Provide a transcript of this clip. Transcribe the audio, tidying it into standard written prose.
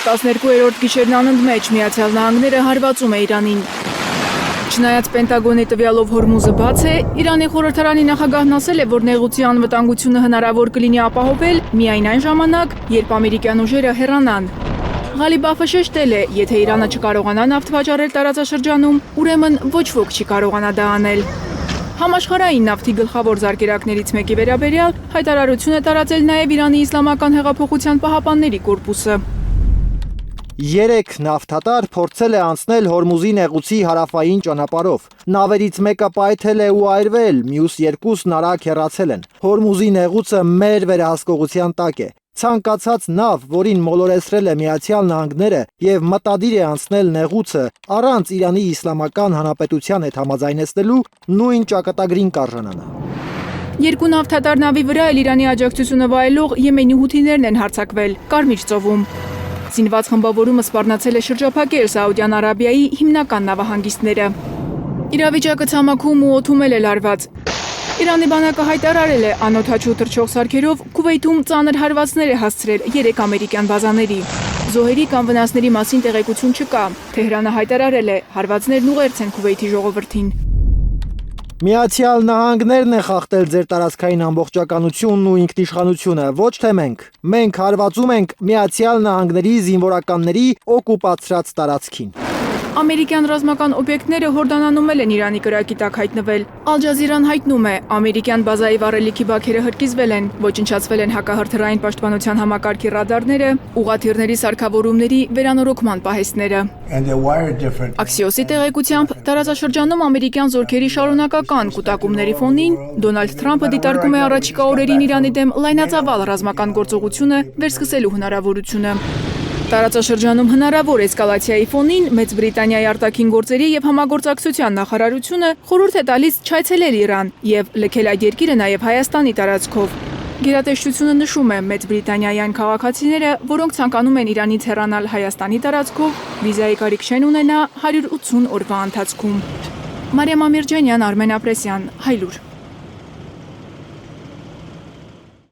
12-րդ գիշերն անընդմեջ Միացյալ Նահանգները հարվածում է Իրանին։ Չնայած Պենտագոնի տվյալով Հորմուզը բաց է, Իրանի խորհրդարանի նախագահն ասել է, որ նեղուցի անվտանգությունը հնարավոր կլինի ապահովել միայն այն ժամանակ, երբ ամերիկյան ուժերը հեռանան։ Ղալիբաֆը շեշտել է, եթե Իրանը չկարողանա նավթ վաճառել տարածաշրջանում, ուրեմն ոչ ոք չի կարողանա դա անել։ Համաշխարհային նավթի գլխավոր զարկերակներից մեկի վերաբերյալ հայտարարություն է տարածել նաև Իրանի Իսլամական հեղափոխության պահապանների կորպուսը։ 3 նավթատար փորձել է անցնել Հորմուզի նեղուցի հարավային ճանապարհով։ Նավերից մեկը պայթել է ու այրվել, մյուս երկուսն արագ հեռացել են։ Հորմուզի նեղուցը մեր վերահսկողության տակ է։ Ցանկացած նավ, որին մոլորեցրել է Միացյալ Նահանգները եւ մտադիր է անցնել նեղուցը, առանց Իրանի Իսլամական Հանրապետության հետ համաձայնեցնելու, նույն ճակատագրին կարժանանա։ Երկու նավթատար նավի վրա էլ Իրանի աջակցությունը վայելող եմենի հութիներն են հարձակվել Կարմիր ծովում։ Զինված խմբավորումը սպառնացել է շրջափակել Սաուդյան Արաբիայի հիմնական նավահանգիստները։ Իրավիճակը ցամաքում ու օդում է լարված։ Իրանի բանակը հայտարարել է անօդաչու թռչող սարքերով Քուվեյթում ծանր հարվածներ է հասցրել 3 ամերիկյան բազաների։ Զոհերի կամ վնասների մասին տեղեկություն չկա։ Թեհրանը հայտարարել է, հարվածներն ուղերձ են Քուվեյթի ժողովրդին։ Միացյալ Նահանգներն է խախտել ձեր տարածքային ամբողջականությունն ու ինքնիշխանությունը, ոչ թե մենք։ Մենք հարվածում ենք Միացյալ Նահանգների զինվորականների օկուպացրած տարածքին։ Ամերիկյան ռազմական օբյեկտները հորդանանումել են Իրանի կրակի տակ հայտնվել։ Ալ Ջազիրան հայտնում է, ամերիկյան բազայի վառելիքի բաքերը հրկիզվել են, ոչնչացվել են հակահրթիռային պաշտպանության համակարգի ռադարները, ուղղաթիռների սարքավորումների վերանորոգման պահեստները։ Axios-ի տեղեկությամբ տարածաշրջանում ամերիկյան զորքերի շարունակական կուտակումների ֆոնին Դոնալդ Թրամփը դիտարկում է առաջիկա օրերին Իրանի դեմ լայնածավալ ռազմական գործողությունը վերսկսելու հնարավորությունը։ Տարածաշրջանում հնարավոր էսկալացիայի ֆոնին Մեծ Բրիտանիայի արտաքին գործերի եւ համագործակցության նախարարությունը խորհուրդ է տալիս չայցելել Իրան եւ լքել այդ երկիրը նաեւ Հայաստանի տարածքով։ Գերատեսչությունը նշում է Մեծ Բրիտանիայի այն քաղաքացիները, որոնք ցանկանում են Իրանից հեռանալ Հայաստանի տարածքով, վիզայի կարիք չեն ունենա 180 օրվա ընթացքում։ Մարիամ Ամիրջանյան, Արմեն Ապրեսյան, Հայլուր։